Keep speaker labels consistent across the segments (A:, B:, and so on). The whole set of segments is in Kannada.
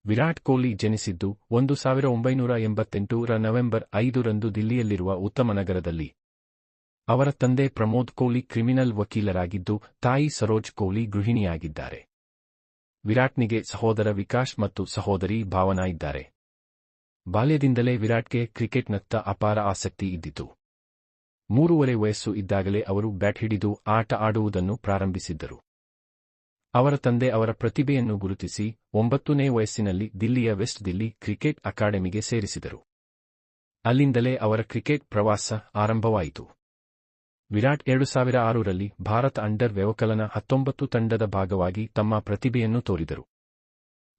A: ವಿರಾಟ್ ಕೊಹ್ಲಿ ಜನಿಸಿದ್ದು 1988ರ ನವೆಂಬರ್ 5ರಂದು ದಿಲ್ಲಿಯಲ್ಲಿರುವ ಉತ್ತಮನಗರದಲ್ಲಿ. ಅವರ ತಂದೆ ಪ್ರಮೋದ್ ಕೊಹ್ಲಿ ಕ್ರಿಮಿನಲ್ ವಕೀಲರಾಗಿದ್ದು, ತಾಯಿ ಸರೋಜ್ ಕೊಹ್ಲಿ ಗೃಹಿಣಿಯಾಗಿದ್ದಾರೆ. ವಿರಾಟ್ನಿಗೆ ಸಹೋದರ ವಿಕಾಸ್ ಮತ್ತು ಸಹೋದರಿ ಭಾವನಾ ಇದ್ದಾರೆ. ಬಾಲ್ಯದಿಂದಲೇ ವಿರಾಟ್ಗೆ ಕ್ರಿಕೆಟ್ನತ್ತ ಅಪಾರ ಆಸಕ್ತಿ ಇದ್ದಿತು. 3 ವಯಸ್ಸು ಇದ್ದಾಗಲೇ ಅವರು ಬ್ಯಾಟ್ ಹಿಡಿದು ಆಟ ಆಡುವುದನ್ನು ಪ್ರಾರಂಭಿಸಿದ್ದರು. ಅವರ ತಂದೆ ಅವರ ಪ್ರತಿಭೆಯನ್ನು ಗುರುತಿಸಿ 9ನೇ ವಯಸ್ಸಿನಲ್ಲಿ ದಿಲ್ಲಿಯ ವೆಸ್ಟ್ ದಿಲ್ಲಿ ಕ್ರಿಕೆಟ್ ಅಕಾಡೆಮಿಗೆ ಸೇರಿಸಿದರು. ಅಲ್ಲಿಂದಲೇ ಅವರ ಕ್ರಿಕೆಟ್ ಪ್ರವಾಸ ಆರಂಭವಾಯಿತು. ವಿರಾಟ್ 2006ರಲ್ಲಿ ಭಾರತ ಅಂಡರ್ ವ್ಯವಕಲನ 19 ತಂಡದ ಭಾಗವಾಗಿ ತಮ್ಮ ಪ್ರತಿಭೆಯನ್ನು ತೋರಿದರು.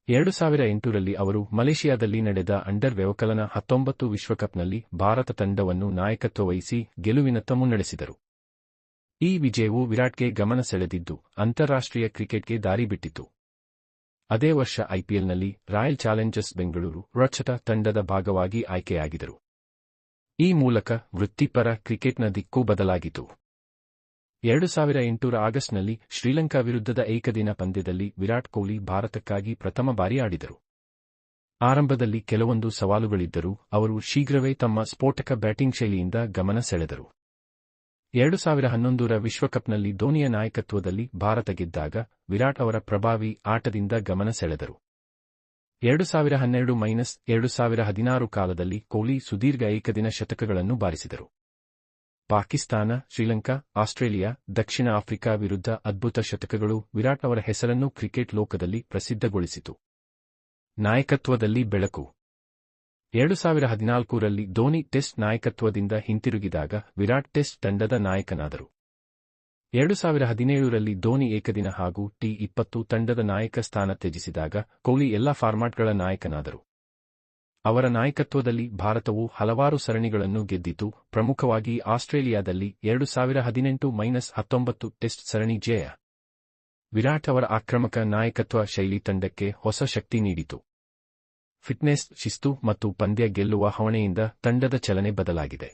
A: 2008ರಲ್ಲಿ ಅವರು ಮಲೇಷಿಯಾದಲ್ಲಿ ನಡೆದ ಅಂಡರ್ ವ್ಯವಕಲನ 19 ವಿಶ್ವಕಪ್ನಲ್ಲಿ ಭಾರತ ತಂಡವನ್ನು ನಾಯಕತ್ವ ವಹಿಸಿ ಗೆಲುವಿನತ್ತ ಮುನ್ನಡೆಸಿದರು. ಈ ವಿಜಯವು ವಿರಾಟ್ಗೆ ಗಮನ ಸೆಳೆದಿದ್ದು, ಅಂತಾರಾಷ್ಟ್ರೀಯ ಕ್ರಿಕೆಟ್ಗೆ ದಾರಿ ಬಿಟ್ಟಿತು. ಅದೇ ವರ್ಷ ಐಪಿಎಲ್ನಲ್ಲಿ ರಾಯಲ್ ಚಾಲೆಂಜರ್ಸ್ ಬೆಂಗಳೂರು ರಚಟ ತಂಡದ ಭಾಗವಾಗಿ ಆಯ್ಕೆಯಾಗಿದರು. ಈ ಮೂಲಕ ವೃತ್ತಿಪರ ಕ್ರಿಕೆಟ್ನ ದಿಕ್ಕು ಬದಲಾಗಿತು. 2008ರ ಆಗಸ್ಟ್ನಲ್ಲಿ ಶ್ರೀಲಂಕಾ ವಿರುದ್ಧದ ಏಕದಿನ ಪಂದ್ಯದಲ್ಲಿ ವಿರಾಟ್ ಕೊಹ್ಲಿ ಭಾರತಕ್ಕಾಗಿ ಪ್ರಥಮ ಬಾರಿ ಆಡಿದರು. ಆರಂಭದಲ್ಲಿ ಕೆಲವೊಂದು ಸವಾಲುಗಳಿದ್ದರೂ ಅವರು ಶೀಘ್ರವೇ ತಮ್ಮ ಸ್ಫೋಟಕ ಬ್ಯಾಟಿಂಗ್ ಶೈಲಿಯಿಂದ ಗಮನ ಸೆಳೆದರು. 2011ರ ವಿಶ್ವಕಪ್ನಲ್ಲಿ ಧೋನಿಯ ನಾಯಕತ್ವದಲ್ಲಿ ಭಾರತ ಗೆದ್ದಾಗ ವಿರಾಟ್ ಅವರ ಪ್ರಭಾವಿ ಆಟದಿಂದ ಗಮನ ಸೆಳೆದರು. 2012-2016 ಕಾಲದಲ್ಲಿ ಕೊಹ್ಲಿ ಸುದೀರ್ಘ ಏಕದಿನ ಶತಕಗಳನ್ನು ಬಾರಿಸಿದರು. ಪಾಕಿಸ್ತಾನ, ಶ್ರೀಲಂಕಾ, ಆಸ್ಟ್ರೇಲಿಯಾ, ದಕ್ಷಿಣ ಆಫ್ರಿಕಾ ವಿರುದ್ಧ ಅದ್ಭುತ ಶತಕಗಳು ವಿರಾಟ್ ಅವರ ಹೆಸರನ್ನು ಕ್ರಿಕೆಟ್ ಲೋಕದಲ್ಲಿ ಪ್ರಸಿದ್ಧಗೊಳಿಸಿತು. ನಾಯಕತ್ವದಲ್ಲಿ ಬೆಳಕು. 2014ರಲ್ಲಿ ಧೋನಿ ಟೆಸ್ಟ್ ನಾಯಕತ್ವದಿಂದ ಹಿಂತಿರುಗಿದಾಗ ವಿರಾಟ್ ಟೆಸ್ಟ್ ತಂಡದ ನಾಯಕನಾದರು. 2017ರಲ್ಲಿ ಧೋನಿ ಏಕದಿನ ಹಾಗೂ ಟಿ20 ತಂಡದ ನಾಯಕ ಸ್ಥಾನ ತ್ಯಜಿಸಿದಾಗ ಕೊಹ್ಲಿ ಎಲ್ಲಾ ಫಾರ್ಮ್ಯಾಟ್ಗಳ ನಾಯಕನಾದರು. ಅವರ ನಾಯಕತ್ವದಲ್ಲಿ ಭಾರತವು ಹಲವಾರು ಸರಣಿಗಳನ್ನು ಗೆದ್ದಿತು, ಪ್ರಮುಖವಾಗಿ ಆಸ್ಟ್ರೇಲಿಯಾದಲ್ಲಿ 2018-19 ಟೆಸ್ಟ್ ಸರಣಿ ಜಯ. ವಿರಾಟ್ ಅವರ ಆಕ್ರಮಕ ನಾಯಕತ್ವ ಶೈಲಿ ತಂಡಕ್ಕೆ ಹೊಸ ಶಕ್ತಿ ನೀಡಿತು. ಫಿಟ್ನೆಸ್, ಶಿಸ್ತು ಮತ್ತು ಪಂದ್ಯ ಗೆಲ್ಲುವ ಹವಣೆಯಿಂದ ತಂಡದ ಚಲನೆ ಬದಲಾಗಿದೆ.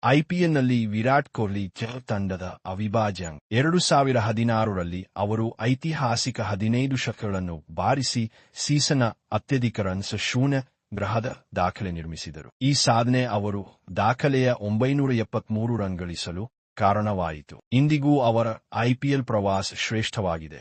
B: ಐಪಿಎಲ್ನಲ್ಲಿ ವಿರಾಟ್ ಕೊಹ್ಲಿ ತಂಡದ ಅವಿಭಾಜ್ಯ. 2016ರಲ್ಲಿ ಅವರು ಐತಿಹಾಸಿಕ 15 ಶತಕಗಳನ್ನು ಬಾರಿಸಿ ಸೀಸನ್ನ ಅತ್ಯಧಿಕ ರನ್ಸ್ ಶೂನ್ಯ ಗ್ರಹದ ದಾಖಲೆ ನಿರ್ಮಿಸಿದರು. ಈ ಸಾಧನೆ ಅವರು ದಾಖಲೆಯ 973 ರನ್ ಗಳಿಸಲು ಕಾರಣವಾಯಿತು. ಇಂದಿಗೂ ಅವರ ಐಪಿಎಲ್ ಪ್ರವಾಸ ಶ್ರೇಷ್ಠವಾಗಿದೆ.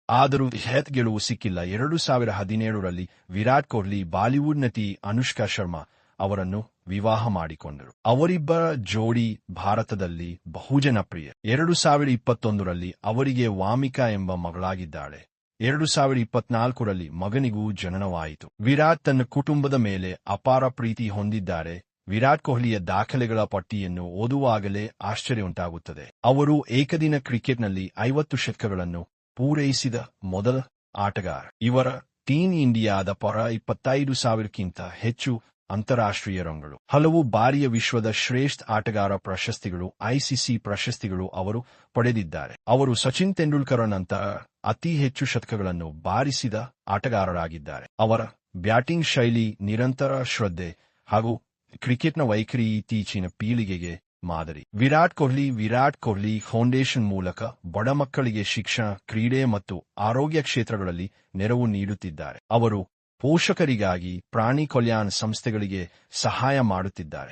B: ಆದರೂ ಗೆಲುವು ಸಿಕ್ಕಿಲ್ಲ. 2017ರಲ್ಲಿ ವಿರಾಟ್ ಕೊಹ್ಲಿ ಬಾಲಿವುಡ್ ನಟಿ ಅನುಷ್ಕಾ ಶರ್ಮಾ ಅವರನ್ನು ವಿವಾಹ ಮಾಡಿಕೊಂಡರು. ಅವರಿಬ್ಬರ ಜೋಡಿ ಭಾರತದಲ್ಲಿ ಬಹುಜನಪ್ರಿಯ. 2021ರಲ್ಲಿ ಅವರಿಗೆ ವಾಮಿಕಾ ಎಂಬ ಮಗಳಾಗಿದ್ದಾಳೆ. 2024ರಲ್ಲಿ ಮಗನಿಗೂ ಜನನವಾಯಿತು. ವಿರಾಟ್ ತನ್ನ ಕುಟುಂಬದ ಮೇಲೆ ಅಪಾರ ಪ್ರೀತಿ ಹೊಂದಿದ್ದಾರೆ. ವಿರಾಟ್ ಕೊಹ್ಲಿಯ ದಾಖಲೆಗಳ ಪಟ್ಟಿಯನ್ನು ಓದುವಾಗಲೇ ಆಶ್ಚರ್ಯವುಂಟಾಗುತ್ತದೆ. ಅವರು ಏಕದಿನ ಕ್ರಿಕೆಟ್ನಲ್ಲಿ 50 ಶತಕಗಳನ್ನು ಪೂರೈಸಿದ ಮೊದಲ ಆಟಗಾರ. ಇವರ ಟೀಮ್ ಇಂಡಿಯಾದ ಪರ 25,000ಕ್ಕಿಂತ ಹೆಚ್ಚು ಅಂತಾರಾಷ್ಟ್ರೀಯ ರನ್ಗಳು, ಹಲವು ಬಾರಿಯ ವಿಶ್ವದ ಶ್ರೇಷ್ಠ ಆಟಗಾರ ಪ್ರಶಸ್ತಿಗಳು, ಐಸಿಸಿ ಪ್ರಶಸ್ತಿಗಳು ಅವರು ಪಡೆದಿದ್ದಾರೆ. ಅವರು ಸಚಿನ್ ತೆಂಡೂಲ್ಕರ್ ನಂತರ ಅತಿ ಹೆಚ್ಚು ಶತಕಗಳನ್ನು ಬಾರಿಸಿದ ಆಟಗಾರರಾಗಿದ್ದಾರೆ. ಅವರ ಬ್ಯಾಟಿಂಗ್ ಶೈಲಿ, ನಿರಂತರ ಶ್ರದ್ಧೆ ಹಾಗೂ ಕ್ರಿಕೆಟ್ನ ವೈಖರಿ ಇತ್ತೀಚಿನ ಪೀಳಿಗೆಗೆ ಮಾದರಿ. ವಿರಾಟ್ ಕೊಹ್ಲಿ ಫೌಂಡೇಶನ್ ಮೂಲಕ ಬಡ ಮಕ್ಕಳಿಗೆ ಶಿಕ್ಷಣ, ಕ್ರೀಡೆ ಮತ್ತು ಆರೋಗ್ಯ ಕ್ಷೇತ್ರಗಳಲ್ಲಿ ನೆರವು ನೀಡುತ್ತಿದ್ದಾರೆ. ಅವರು ಪೋಷಕರಿಗಾಗಿ ಪ್ರಾಣಿ ಕಲ್ಯಾಣ ಸಂಸ್ಥೆಗಳಿಗೆ ಸಹಾಯ ಮಾಡುತ್ತಿದ್ದಾರೆ.